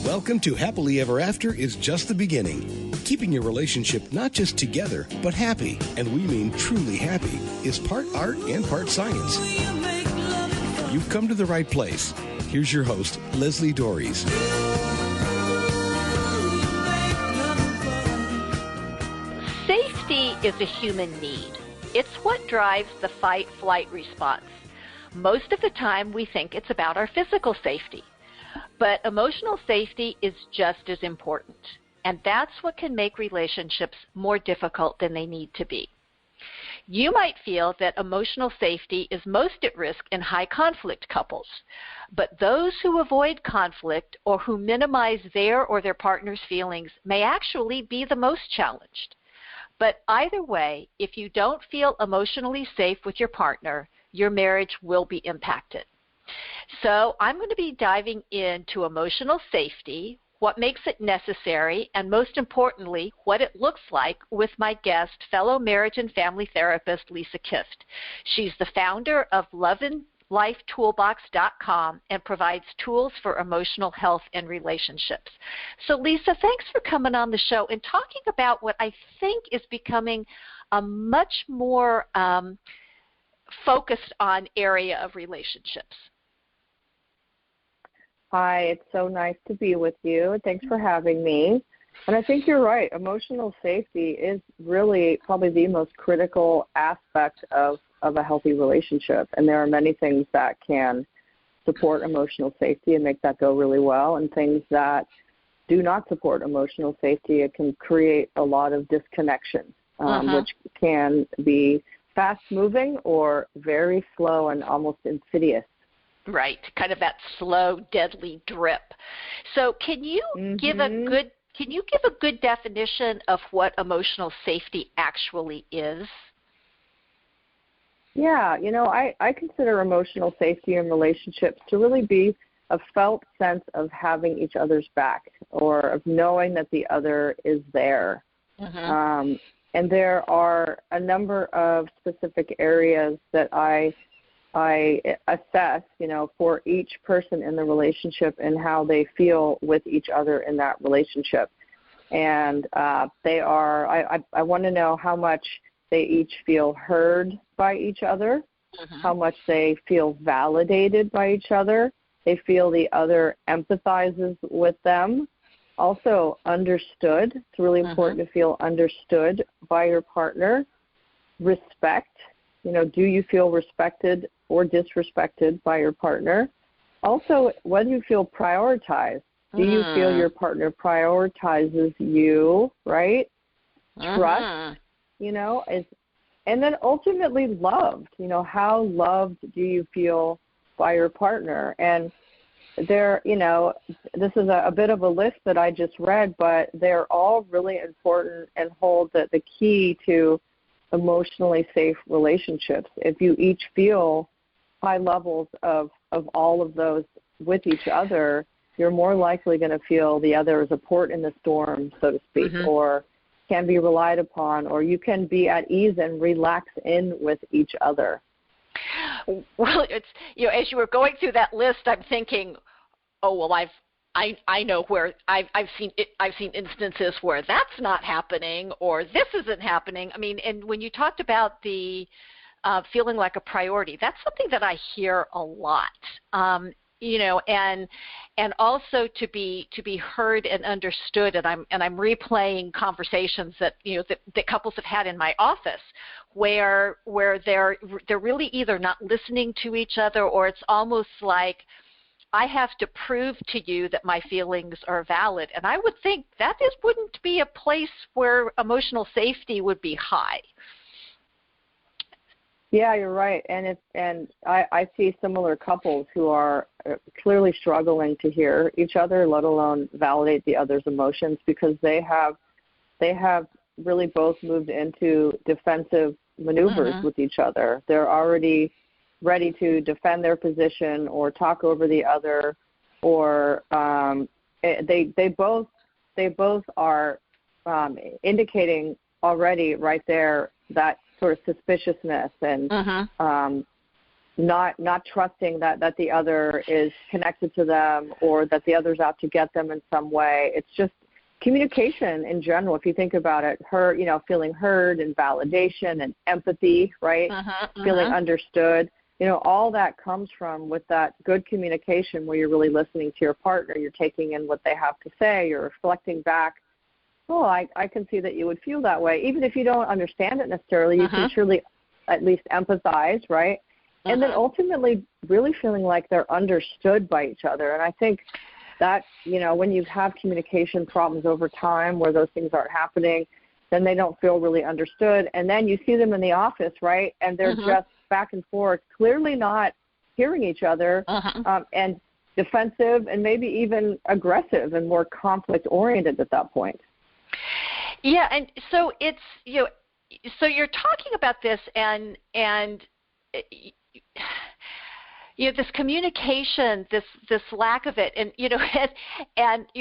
Welcome to Happily Ever After is just the beginning. Keeping your relationship not just together, but happy, and we mean truly happy, is part art and part science. You've come to the right place. Here's your host, Leslie Dories. Safety is a human need. It's what drives the fight-flight response. Most of the time, we think it's about our physical safety. But emotional safety is just as important, and that's what can make relationships more difficult than they need to be. You might feel that emotional safety is most at risk in high-conflict couples, but those who avoid conflict or who minimize their or their partner's feelings may actually be the most challenged. But either way, if you don't feel emotionally safe with your partner, your marriage will be impacted. So I'm going to be diving into emotional safety, what makes it necessary, and most importantly, what it looks like with my guest, fellow marriage and family therapist, Lisa Kift. She's the founder of LoveandLifeToolbox.com and provides tools for emotional health and relationships. So Lisa, thanks for coming on the show and talking about what I think is becoming a much more focused on area of relationships. Hi, it's so nice to be with you. Thanks for having me. And I think you're right. Emotional safety is really probably the most critical aspect of a healthy relationship. And there are many things that can support emotional safety and make that go really well, and things that do not support emotional safety. It can create a lot of disconnection, which can be fast-moving or very slow and almost insidious. Right, kind of that slow, deadly drip. So can you give a good definition of what emotional safety actually is? Yeah, I consider emotional safety in relationships to really be a felt sense of having each other's back, or of knowing that the other is there. And there are a number of specific areas that I assess, for each person in the relationship and how they feel with each other in that relationship. And I want to know how much they each feel heard by each other, how much they feel validated by each other, they feel the other empathizes with them. Also understood. It's really important to feel understood by your partner. Respect. Do you feel respected or disrespected by your partner? Also, whether you feel prioritized. Do you feel your partner prioritizes you, right? Trust, and then ultimately loved. How loved do you feel by your partner? And there, this is a bit of a list that I just read, but they're all really important and hold the key to emotionally safe relationships. If you each feel high levels of all of those with each other, you're more likely going to feel the other is a port in the storm, so to speak, or can be relied upon, or you can be at ease and relax in with each other. Well, it's as you were going through that list, I'm thinking, oh well, I know where I've seen instances where that's not happening or this isn't happening. I mean, and when you talked about the feeling like a priority, that's something that I hear a lot. And also to be heard and understood. And I'm replaying conversations that that couples have had in my office, where they're really either not listening to each other, or it's almost like, I have to prove to you that my feelings are valid. And I would think that wouldn't be a place where emotional safety would be high. Yeah, you're right. And I see similar couples who are clearly struggling to hear each other, let alone validate the other's emotions, because they have really both moved into defensive maneuvers with each other. They're already ready to defend their position or talk over the other, or they both are indicating already right there that sort of suspiciousness and not trusting that the other is connected to them or that the other's out to get them in some way. It's just communication in general. If you think about it, feeling heard and validation and empathy, right? Feeling understood. All that comes from with that good communication where you're really listening to your partner. You're taking in what they have to say. You're reflecting back. Oh, I can see that you would feel that way. Even if you don't understand it necessarily, you can surely at least empathize, right? And then ultimately really feeling like they're understood by each other. And I think that, when you have communication problems over time where those things aren't happening, then they don't feel really understood. And then you see them in the office, right? And they're just back and forth, clearly not hearing each other, and defensive and maybe even aggressive and more conflict-oriented at that point. Yeah, and so it's, so you're talking about this and this communication, this lack of it, and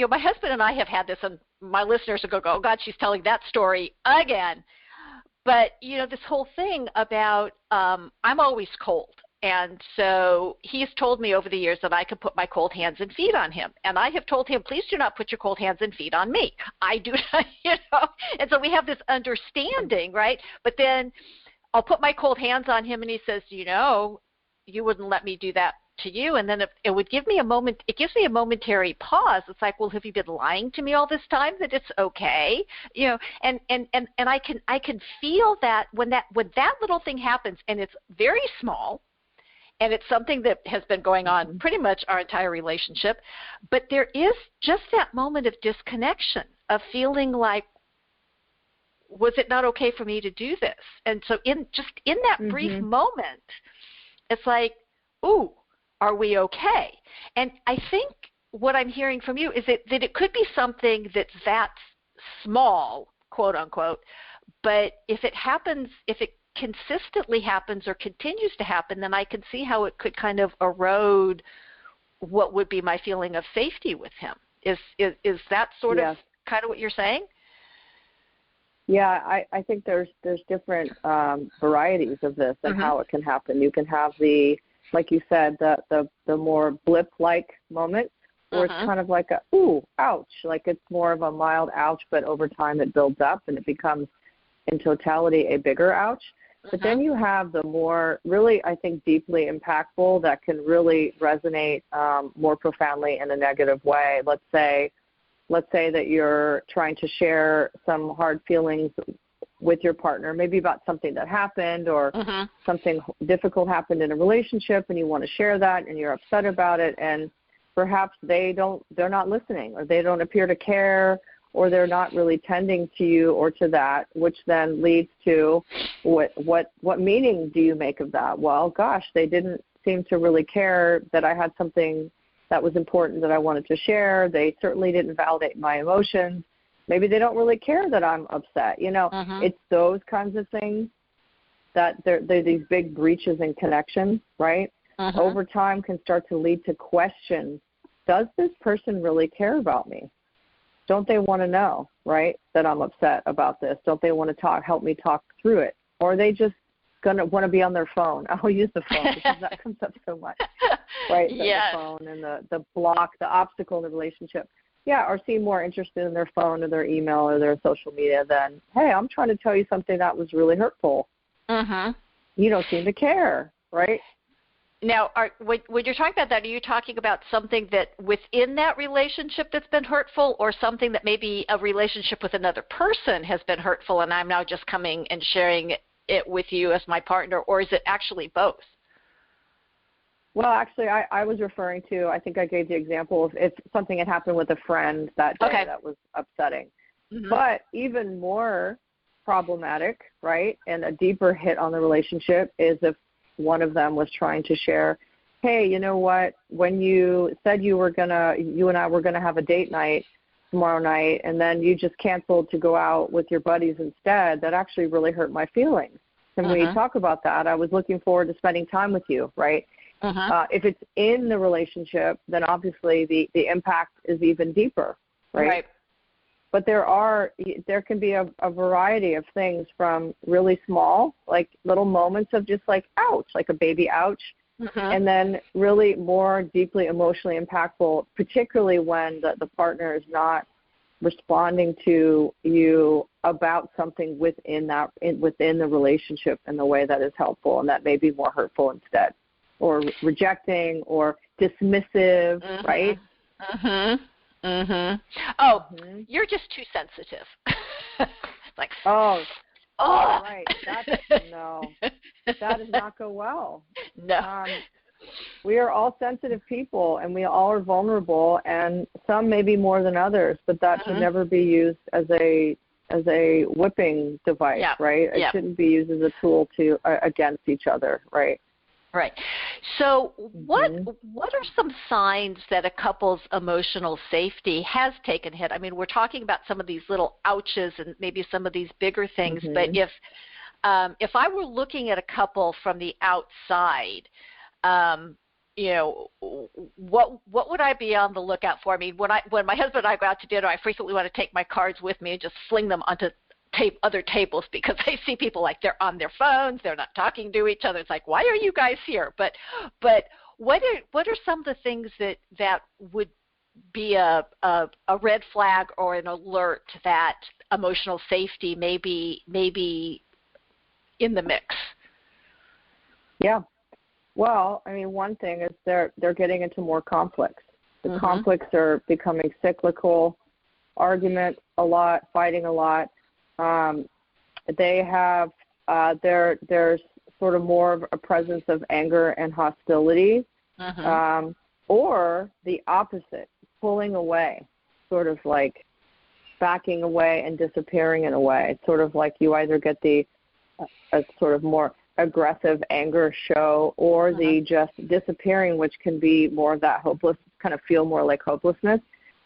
my husband and I have had this, and my listeners will go, oh God, she's telling that story again. But this whole thing about I'm always cold, and so he's told me over the years that I could put my cold hands and feet on him, and I have told him, please do not put your cold hands and feet on me. I do not, and so we have this understanding, right? But then I'll put my cold hands on him, and he says, you wouldn't let me do that to you. And then it would give me a moment. It gives me a momentary pause. It's like, well, have you been lying to me all this time that it's okay? And I can feel that when that little thing happens, and it's very small, and it's something that has been going on pretty much our entire relationship, but there is just that moment of disconnection, of feeling like, was it not okay for me to do this? And so in that brief moment, it's like, ooh, are we okay? And I think what I'm hearing from you is that it could be something that's that small, quote unquote, but if it consistently happens or continues to happen, then I can see how it could kind of erode what would be my feeling of safety with him. Is that sort of kind of what you're saying? Yeah, I think there's different varieties of this and how it can happen. You can have like you said, the more blip-like moment, or it's kind of like a, ooh, ouch. Like it's more of a mild ouch, but over time it builds up and it becomes, in totality, a bigger ouch. But then you have the more really, I think, deeply impactful that can really resonate more profoundly in a negative way. Let's say that you're trying to share some hard feelings with your partner, maybe about something that happened or something difficult happened in a relationship, and you want to share that and you're upset about it, and perhaps they're not listening, or they don't appear to care, or they're not really tending to you or to that, which then leads to what meaning do you make of that? Well, gosh, they didn't seem to really care that I had something that was important that I wanted to share. They certainly didn't validate my emotions. Maybe they don't really care that I'm upset. It's those kinds of things that they're these big breaches in connection, right? Over time can start to lead to questions. Does this person really care about me? Don't they want to know, right, that I'm upset about this? Don't they want to help me talk through it? Or are they just going to want to be on their phone? I'll use the phone because that comes up so much, right? The phone and the block, the obstacle in the relationship. Yeah, or seem more interested in their phone or their email or their social media than, hey, I'm trying to tell you something that was really hurtful. You don't seem to care, right? Now, when you're talking about that, are you talking about something that within that relationship that's been hurtful, or something that maybe a relationship with another person has been hurtful and I'm now just coming and sharing it with you as my partner, or is it actually both? Well, actually, I was referring to, I think I gave the example of if something had happened with a friend that day that was upsetting. But even more problematic, right, and a deeper hit on the relationship is if one of them was trying to share, hey, you know what, when you said you and I were going to have a date night tomorrow night, and then you just canceled to go out with your buddies instead, that actually really hurt my feelings. Can we talk about that? I was looking forward to spending time with you, right? If it's in the relationship, then obviously the impact is even deeper, right? But there can be a variety of things, from really small, like little moments of just like ouch, like a baby ouch, And then really more deeply emotionally impactful, particularly when the partner is not responding to you about something within the relationship in the way that is helpful, and that may be more hurtful instead, or rejecting or dismissive, right? Oh, you're just too sensitive. Like, right. No, that does not go well. No. We are all sensitive people, and we all are vulnerable, and some maybe more than others, but that should never be used as a whipping device, right? It shouldn't be used as a tool to against each other, right? Right. So what are some signs that a couple's emotional safety has taken a hit? I mean, we're talking about some of these little ouches and maybe some of these bigger things, but if I were looking at a couple from the outside, what would I be on the lookout for? I mean, when my husband and I go out to dinner, I frequently want to take my cards with me and just fling them onto other tables, because I see people like they're on their phones, they're not talking to each other. It's like, why are you guys here? But what are some of the things that would be a red flag or an alert that emotional safety may be in the mix? Yeah. Well, I mean, one thing is they're getting into more conflicts. The conflicts are becoming cyclical, argument a lot, fighting a lot. They have there's sort of more of a presence of anger and hostility, or the opposite, pulling away, sort of like backing away and disappearing in a way. It's sort of like you either get a sort of more aggressive anger show, or the just disappearing, which can be more of that hopeless, kind of feel more like hopelessness.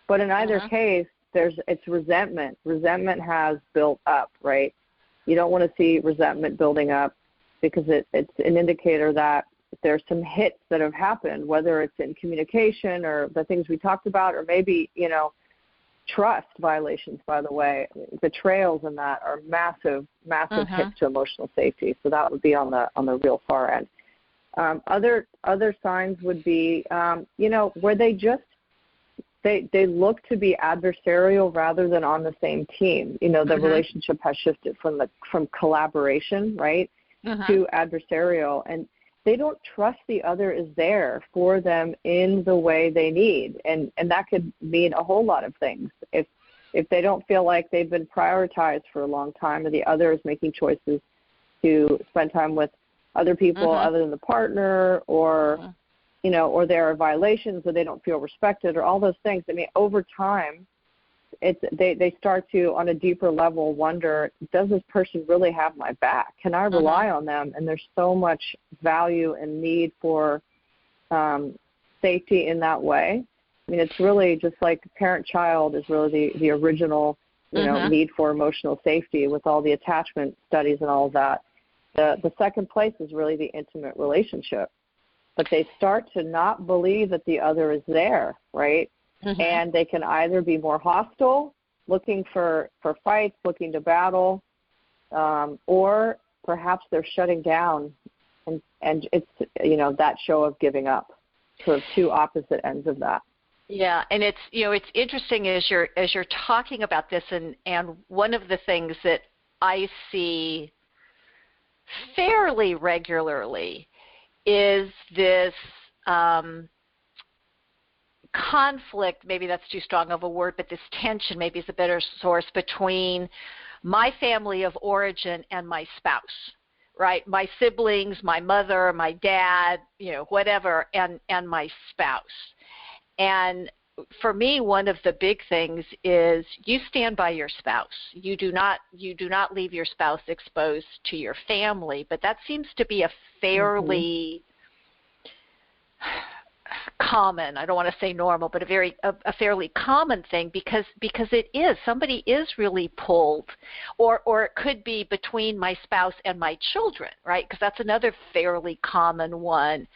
But in either case, it's resentment. Resentment has built up, right? You don't want to see resentment building up, because it's an indicator that there's some hits that have happened, whether it's in communication or the things we talked about, or maybe, trust violations, by the way. Betrayals and that are massive hits to emotional safety. So that would be on the real far end. Other signs would be, where they just, they look to be adversarial rather than on the same team. The relationship has shifted from collaboration, right, to adversarial, and they don't trust the other is there for them in the way they need, and that could mean a whole lot of things. If they don't feel like they've been prioritized for a long time, or the other is making choices to spend time with other people other than the partner, or or there are violations, or they don't feel respected, or all those things. I mean, over time, they start to, on a deeper level, wonder, does this person really have my back? Can I rely on them? And there's so much value and need for safety in that way. I mean, it's really just like parent-child is really the original, need for emotional safety, with all the attachment studies and all of that. The second place is really the intimate relationship. But they start to not believe that the other is there, right? And they can either be more hostile, looking for fights, looking to battle, or perhaps they're shutting down, and it's, that show of giving up, sort of two opposite ends of that. Yeah, and it's, it's interesting as you're talking about this, and one of the things that I see fairly regularly is this conflict, maybe that's too strong of a word, but this tension maybe is a better source, between my family of origin and my spouse, right? My siblings, my mother, my dad, whatever, and my spouse. And for me, one of the big things is you stand by your spouse. You do not leave your spouse exposed to your family, but that seems to be a fairly common, I don't want to say normal, but a fairly common thing, because it is, somebody is really pulled, or it could be between my spouse and my children, right? Because that's another fairly common one,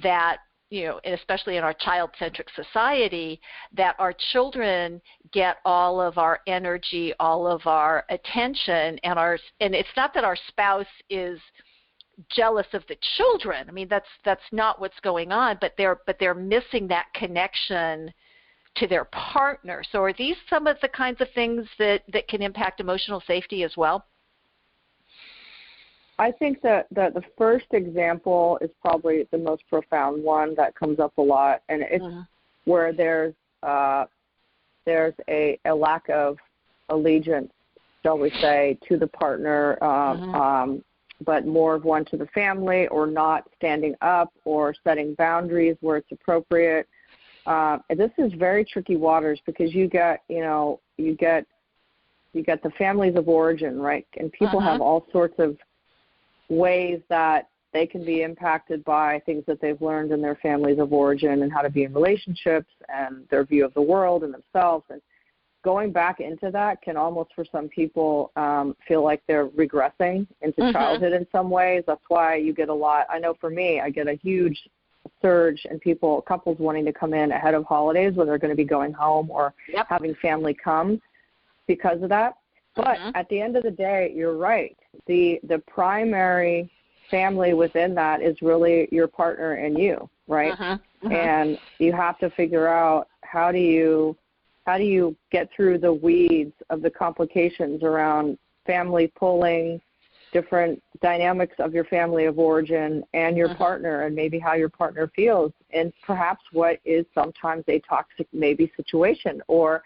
that and especially in our child-centric society, that our children get all of our energy, all of our attention, and it's not that our spouse is jealous of the children. I mean, that's not what's going on, but they're missing that connection to their partner. So are these some of the kinds of things that can impact emotional safety as well? I think that the first example is probably the most profound one that comes up a lot, and it's where there's a lack of allegiance, shall we say, to the partner, but more of one to the family, or not standing up or setting boundaries where it's appropriate. This is very tricky waters because you get the families of origin, right? And people have all sorts of ways that they can be impacted by things that they've learned in their families of origin and how to be in relationships and their view of the world and themselves. And going back into that can almost, for some people, feel like they're regressing into childhood in some ways. That's why you get a lot. I know for me, I get a huge surge in couples wanting to come in ahead of holidays when they're going to be going home or having family come because of that. But at the end of the day, you're right. The primary family within that is really your partner and you, right? And you have to figure out how do you get through the weeds of the complications around family pulling, different dynamics of your family of origin and your partner, and maybe how your partner feels, and perhaps what is sometimes a toxic maybe situation or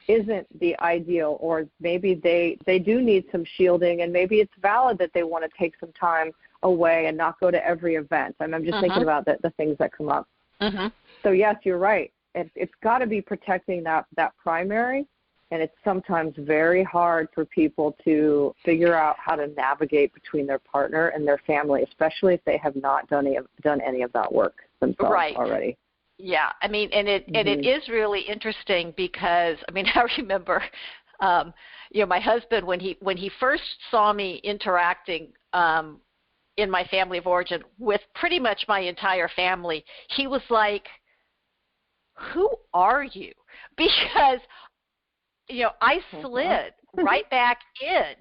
isn't the ideal, or maybe they do need some shielding, and maybe it's valid that they want to take some time away and not go to every event. I'm just thinking about the things that come up. So yes, you're right. It's got to be protecting that primary, and it's sometimes very hard for people to figure out how to navigate between their partner and their family, especially if they have not done any of that work themselves already. Yeah, I mean, and it is really interesting because, I mean, I remember, my husband, when he first saw me interacting in my family of origin with pretty much my entire family, he was like, "Who are you?" Because, I slid right back in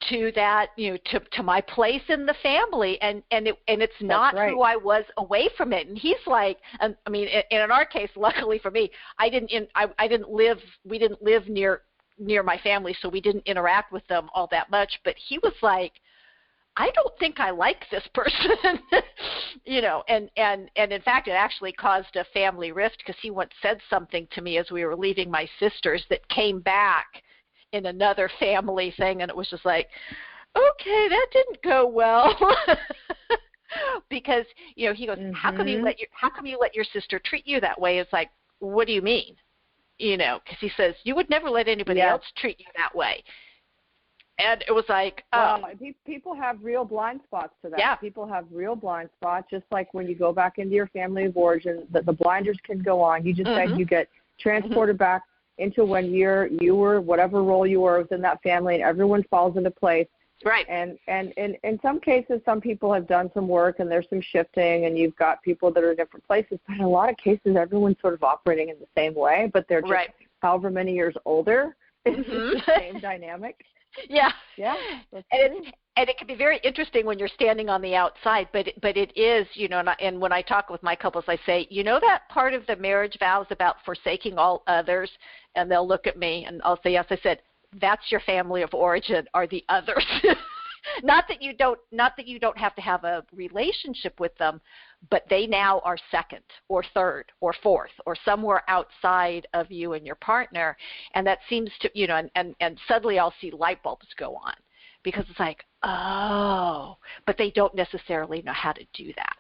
to that, to my place in the family, and it's not who I was away from it. And he's like, I mean, in our case, luckily for me, we didn't live near my family, so we didn't interact with them all that much. But he was like, I don't think I like this person, and in fact, it actually caused a family rift because he once said something to me as we were leaving my sister's that came back in another family thing, and it was just like, okay, that didn't go well. Because he goes, how come you let your sister treat you that way? It's like, what do you mean? Because he says you would never let anybody else treat you that way. And it was like, people have real blind spots to that. Yeah. People have real blind spots, just like when you go back into your family of origin, that the blinders can go on. You just said you get transported back into when you were whatever role you were within that family, and everyone falls into place. Right. And in some cases, some people have done some work, and there's some shifting, and you've got people that are in different places. But in a lot of cases, everyone's sort of operating in the same way, but they're just however many years older. It's the same dynamic. Yeah. Yeah. And it can be very interesting when you're standing on the outside, but it is, and when I talk with my couples, I say, that part of the marriage vows about forsaking all others, and they'll look at me and I'll say, yes. I said, that's your family of origin, are the others. Not that you don't have to have a relationship with them, but they now are second or third or fourth or somewhere outside of you and your partner. And that seems to, and suddenly I'll see light bulbs go on because it's like, oh, but they don't necessarily know how to do that.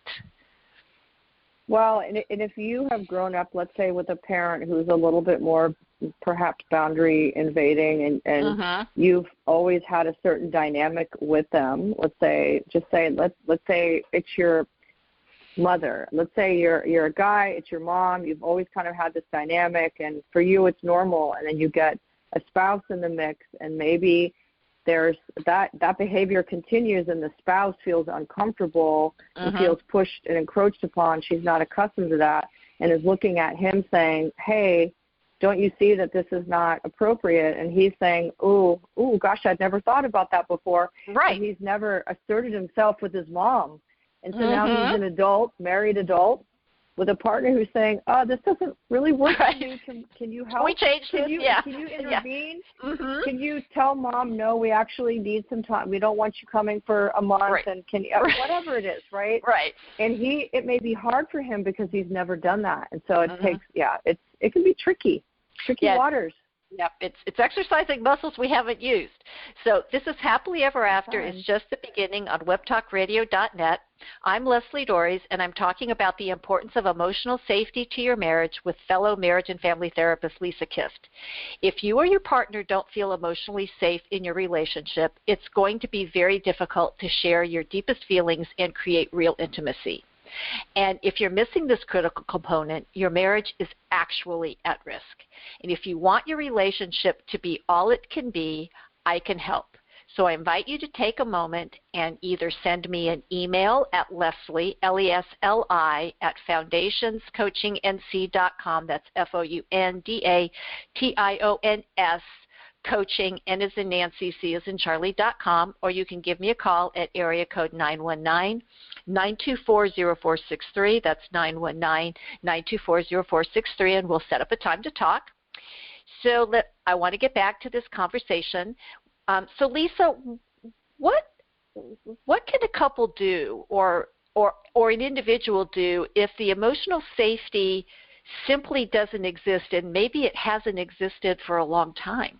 Well, and if you have grown up, let's say, with a parent who's a little bit more perhaps boundary invading, and you've always had a certain dynamic with them, let's say it's your mother. Let's say you're a guy, it's your mom, you've always kind of had this dynamic, and for you it's normal, and then you get a spouse in the mix, and maybe there's that behavior continues, and the spouse feels uncomfortable and feels pushed and encroached upon. She's not accustomed to that, and is looking at him saying, hey, don't you see that this is not appropriate? And he's saying, ooh, gosh, I'd never thought about that before. Right. And he's never asserted himself with his mom. And so now he's an adult, married adult, with a partner who's saying, oh, this doesn't really work for me. Can you help? Can we change this? Can you intervene? Yeah. Can you tell Mom, no, we actually need some time. We don't want you coming for a month. Right. And can you, whatever it is, right? Right. And it may be hard for him because he's never done that. And so it takes, it can be tricky waters. Yep, it's exercising muscles we haven't used. So this is Happily Ever After. It's just the beginning on webtalkradio.net. I'm Leslie Dories, and I'm talking about the importance of emotional safety to your marriage with fellow marriage and family therapist Lisa Kift. If you or your partner don't feel emotionally safe in your relationship, it's going to be very difficult to share your deepest feelings and create real intimacy. And if you're missing this critical component, your marriage is actually at risk. And if you want your relationship to be all it can be, I can help. So I invite you to take a moment and either send me an email at Leslie, Lesli, at foundationscoachingnc.com. That's FOUNDATIONS, coaching, N as in Nancy, C as in Charlie.com, or you can give me a call at area code 919-924-0463. That's 919-924-0463, and we'll set up a time to talk. So I want to get back to this conversation. So Lisa, what can a couple do or an individual do if the emotional safety simply doesn't exist, and maybe it hasn't existed for a long time?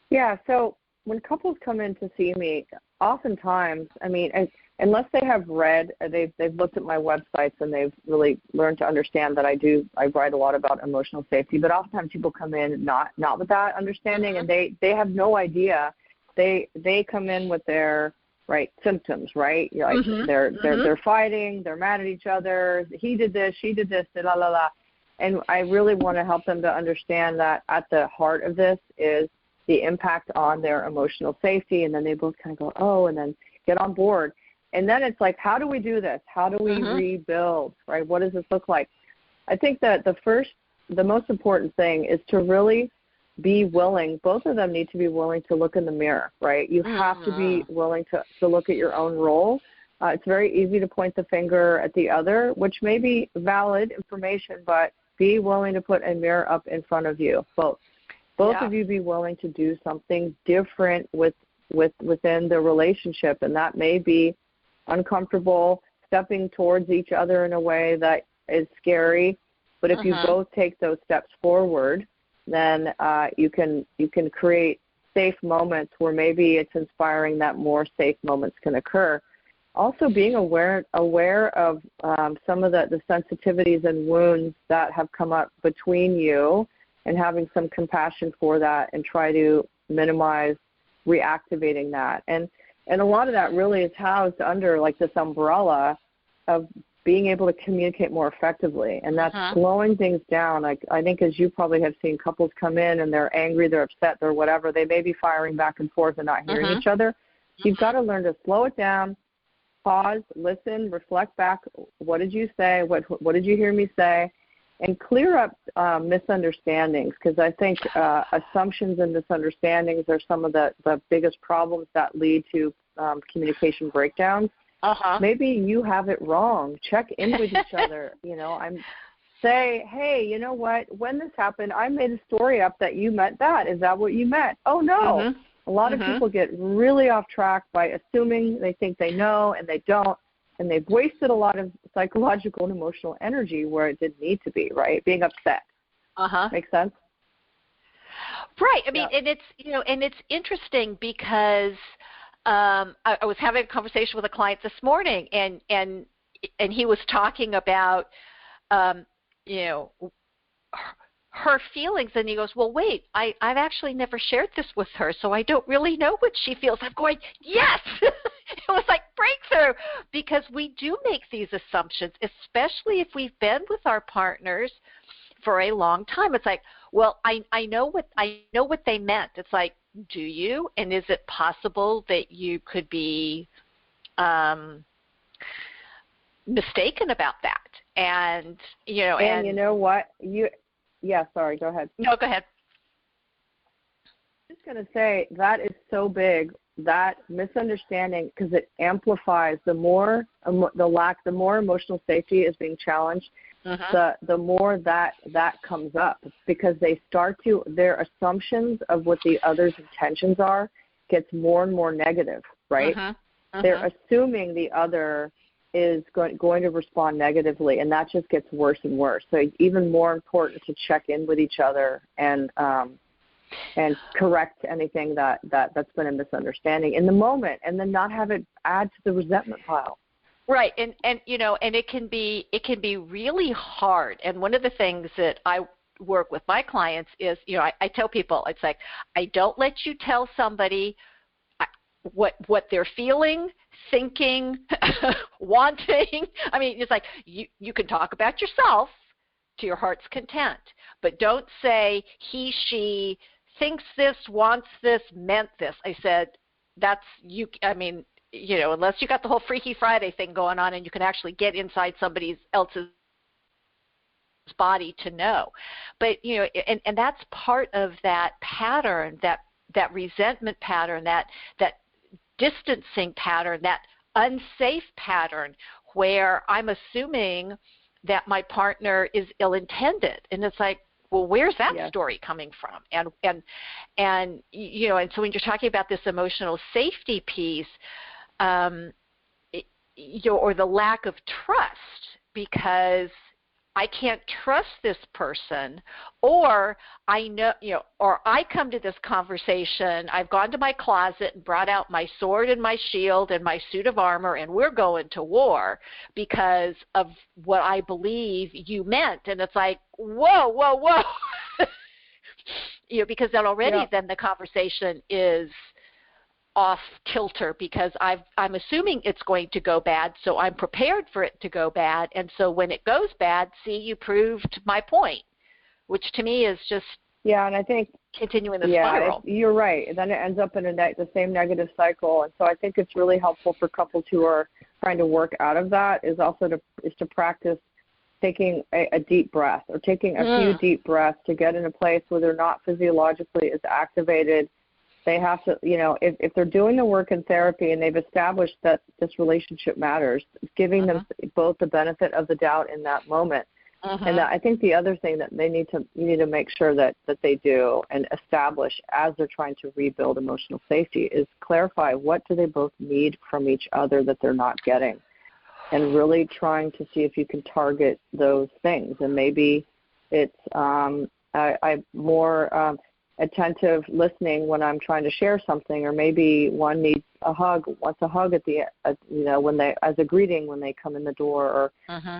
Yeah, so when couples come in to see me, oftentimes, I mean, unless they have read, they've looked at my websites and they've really learned to understand that I write a lot about emotional safety, but oftentimes people come in not with that understanding, and they have no idea. They come in with their symptoms, right? Like they're fighting, they're mad at each other, he did this, she did this, la la la. And I really want to help them to understand that at the heart of this is the impact on their emotional safety, and then they both kind of go, oh, and then get on board. And then it's like, how do we do this? How do we rebuild, right? What does this look like? I think that the most important thing is to really be willing. Both of them need to be willing to look in the mirror, right? You have to be willing to look at your own role. It's very easy to point the finger at the other, which may be valid information, but be willing to put a mirror up in front of you, both. Both of you be willing to do something different within the relationship, and that may be uncomfortable, stepping towards each other in a way that is scary. But if you both take those steps forward, then you can create safe moments where maybe it's inspiring that more safe moments can occur. Also, being aware of some of the sensitivities and wounds that have come up between you, and having some compassion for that and try to minimize reactivating that. And a lot of that really is housed under like this umbrella of being able to communicate more effectively. And that's slowing things down. Like, I think as you probably have seen couples come in and they're angry, they're upset, they're whatever, they may be firing back and forth and not hearing each other. You've got to learn to slow it down, pause, listen, reflect back. What did you say? What did you hear me say? And clear up misunderstandings, because I think assumptions and misunderstandings are some of the biggest problems that lead to communication breakdowns. Maybe you have it wrong. Check in with each other. Say, hey, you know what? When this happened, I made a story up that you meant that. Is that what you meant? Oh, no. A lot of people get really off track by assuming they think they know and they don't. And they've wasted a lot of psychological and emotional energy where it didn't need to be, right? Being upset. Makes sense? Right. I mean, and it's interesting because I was having a conversation with a client this morning, and he was talking about, her feelings, and he goes, well, wait, I've actually never shared this with her, so I don't really know what she feels. I'm going, yes! It was like breakthrough, because we do make these assumptions, especially if we've been with our partners for a long time. It's like, well, I know what they meant. It's like, do you? And is it possible that you could be mistaken about that? And and you know what? Sorry, go ahead. No, go ahead. I'm just going to say that is so big, that misunderstanding, because it amplifies the more emotional safety is being challenged, the more that comes up, because they start to, their assumptions of what the other's intentions are gets more and more negative, right? They're assuming the other is going to respond negatively, and that just gets worse and worse. So it's even more important to check in with each other and correct anything that's been a misunderstanding in the moment, and then not have it add to the resentment pile. Right, and it can be really hard. And one of the things that I work with my clients is, I tell people, it's like, I don't let you tell somebody what they're feeling, thinking, wanting. I mean, it's like you can talk about yourself to your heart's content, but don't say he, she thinks this, wants this, meant this. I said, that's you. I mean, unless you got the whole Freaky Friday thing going on and you can actually get inside somebody else's body to know. But, and that's part of that pattern, that resentment pattern, that distancing pattern, that unsafe pattern where I'm assuming that my partner is ill-intended. And it's like, well, where's that story coming from? And so when you're talking about this emotional safety piece, or the lack of trust, because I can't trust this person, or I know, or I come to this conversation, I've gone to my closet and brought out my sword and my shield and my suit of armor, and we're going to war because of what I believe you meant. And it's like, whoa. Because then already then the conversation is off kilter, because I'm assuming it's going to go bad, so I'm prepared for it to go bad. And so when it goes bad, see, you proved my point, which to me is just and I think continuing the spiral. You're right. And then it ends up in the same negative cycle. And so I think it's really helpful for couples who are trying to work out of that is to practice taking a deep breath, or taking a few deep breaths to get in a place where they're not physiologically as activated. They have to, if they're doing the work in therapy and they've established that this relationship matters, giving them both the benefit of the doubt in that moment. And I think the other thing that you need to make sure that they do and establish as they're trying to rebuild emotional safety is clarify, what do they both need from each other that they're not getting, and really trying to see if you can target those things. And maybe it's I'm more attentive listening when I'm trying to share something, or maybe one needs a hug, wants a hug when they, as a greeting when they come in the door,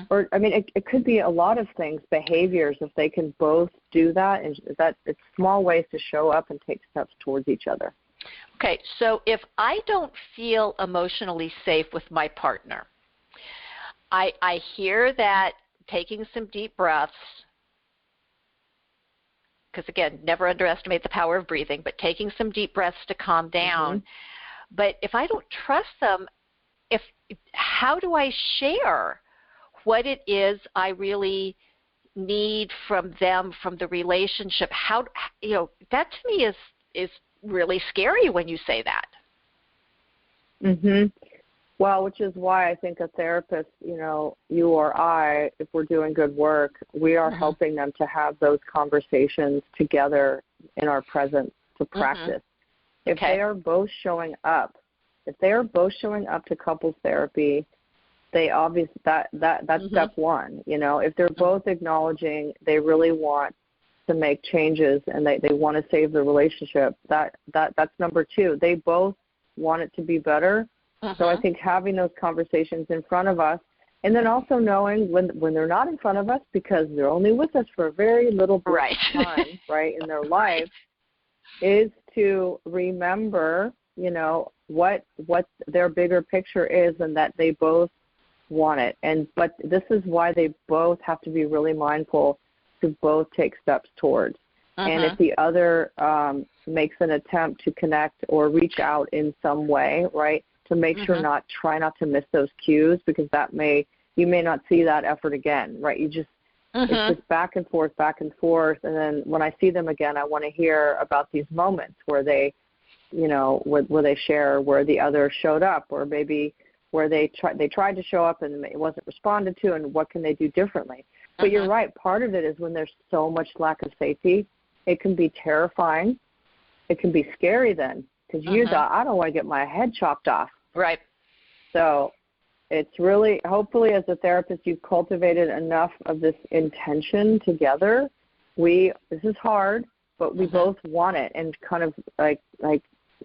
or I mean, it could be a lot of things, behaviors, if they can both do that, and that it's small ways to show up and take steps towards each other. Okay, so if I don't feel emotionally safe with my partner, I hear that taking some deep breaths, because, again, never underestimate the power of breathing, but taking some deep breaths to calm down. But if I don't trust them, how do I share what it is I really need from them, from the relationship? That to me is really scary when you say that. Well, which is why I think a therapist, you or I, if we're doing good work, we are helping them to have those conversations together in our presence to practice. If they are both showing up to couples therapy, they obviously that's step one. If they're both acknowledging they really want to make changes and they want to save the relationship, that's number two. They both want it to be better. So I think having those conversations in front of us, and then also knowing when they're not in front of us, because they're only with us for a very little bit of time, right, in their life, is to remember, what their bigger picture is, and that they both want it. But this is why they both have to be really mindful to both take steps towards. And if the other makes an attempt to connect or reach out in some way, right, to make sure try not to miss those cues, because that may you may not see that effort again, right? You just, it's just back and forth. And then when I see them again, I want to hear about these moments where they, you know, where they share where the other showed up, or maybe where they tried to show up and it wasn't responded to, and what can they do differently. But you're right. Part of it is when there's so much lack of safety, it can be terrifying. It can be scary then, because you thought, I don't want to get my head chopped off. Right. So it's really, hopefully as a therapist, you've cultivated enough of this intention together. This is hard, but we both want it, and kind of like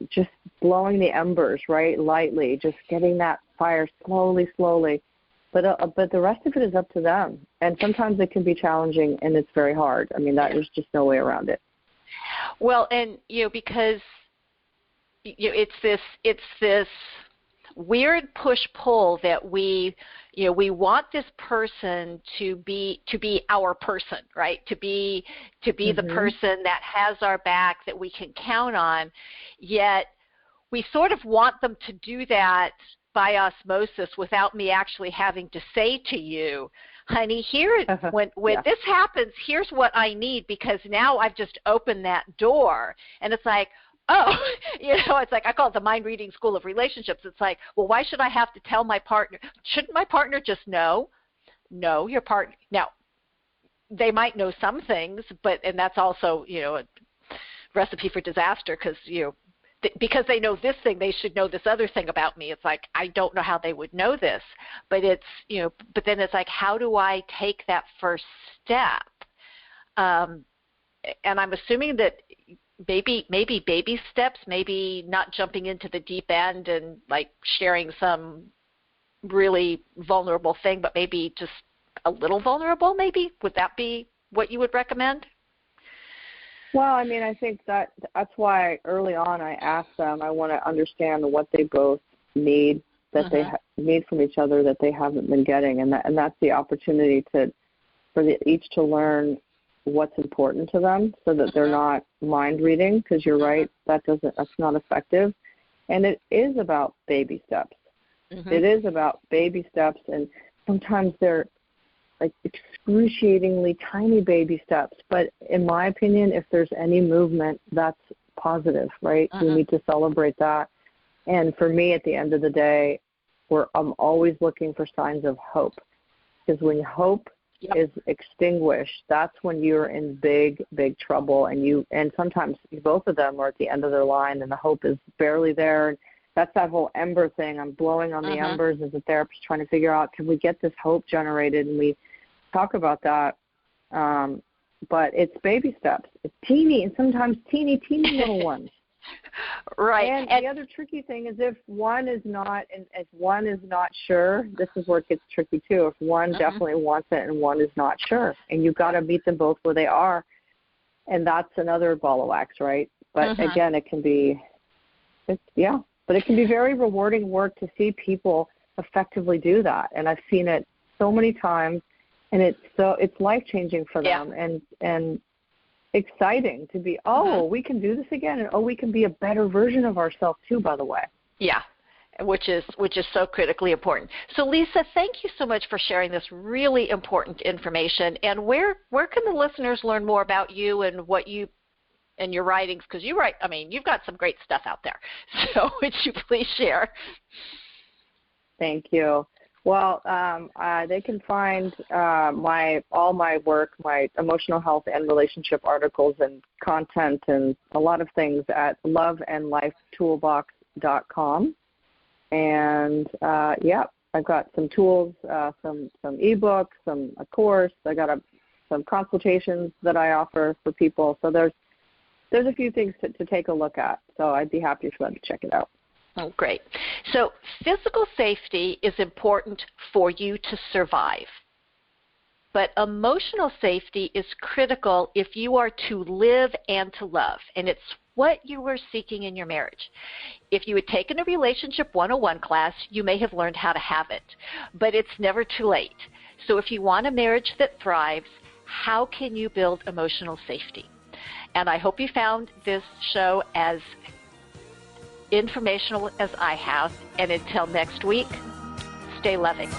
just blowing the embers, right, lightly, just getting that fire slowly. But the rest of it is up to them. And sometimes it can be challenging, and it's very hard. I mean, there's just no way around it. Well, and, you know, because it's this weird push-pull that we want this person to be our person, right? To be the person that has our back, that we can count on. Yet we sort of want them to do that by osmosis without me actually having to say to you, honey, when this happens, here's what I need, because now I've just opened that door. And it's like, oh, you know, it's like, I call it the mind reading school of relationships. It's like, well, why should I have to tell my partner? Shouldn't my partner just know? No, your partner. Now, they might know some things, and that's also, you know, a recipe for disaster, because, you know, because they know this thing, they should know this other thing about me. It's like, I don't know how they would know this, but it's, you know, but then it's like, how do I take that first step? And I'm assuming that maybe baby steps, maybe not jumping into the deep end and like sharing some really vulnerable thing, but maybe just a little vulnerable, maybe. Would that be what you would recommend? Well, I mean, I think that's why early on I asked them, I want to understand what they both need, that they need from each other that they haven't been getting, and that's the opportunity for each to learn what's important to them, so that they're not mind reading, because you're right, that's not effective. And it is about baby steps. It is about baby steps, and sometimes they're like excruciatingly tiny baby steps. But in my opinion, if there's any movement, that's positive, right? We need to celebrate that. And for me, at the end of the day, I'm always looking for signs of hope, because when hope is extinguished, that's when you're in big trouble, and sometimes both of them are at the end of their line, and the hope is barely there. And that's that whole ember thing. I'm blowing on the embers as a therapist, trying to figure out, can we get this hope generated? And we talk about that, but it's baby steps. It's teeny, and sometimes teeny little ones. Right. And the other tricky thing is if one is not sure, this is where it gets tricky too. If one definitely wants it and one is not sure, and you've got to meet them both where they are, and that's another ball of wax, right? But again, it can be very rewarding work to see people effectively do that, and I've seen it so many times, and it's life-changing for them, and exciting to be, we can do this again, and we can be a better version of ourselves too, by the way. Yeah, which is so critically important. So Lisa, thank you so much for sharing this really important information. And where can the listeners learn more about you and what you and your writings? Because you write, I mean, you've got some great stuff out there. So would you please share? Thank you. Well, they can find all my work, my emotional health and relationship articles and content and a lot of things at loveandlifetoolbox.com. And, I've got some tools, some ebooks, a course. I got some consultations that I offer for people. So there's a few things to take a look at. So I'd be happy for them to check it out. Oh, great. So physical safety is important for you to survive, but emotional safety is critical if you are to live and to love, and it's what you are seeking in your marriage. If you had taken a Relationship 101 class, you may have learned how to have it, but it's never too late. So if you want a marriage that thrives, how can you build emotional safety? And I hope you found this show as informational as I have. And until next week, stay loving.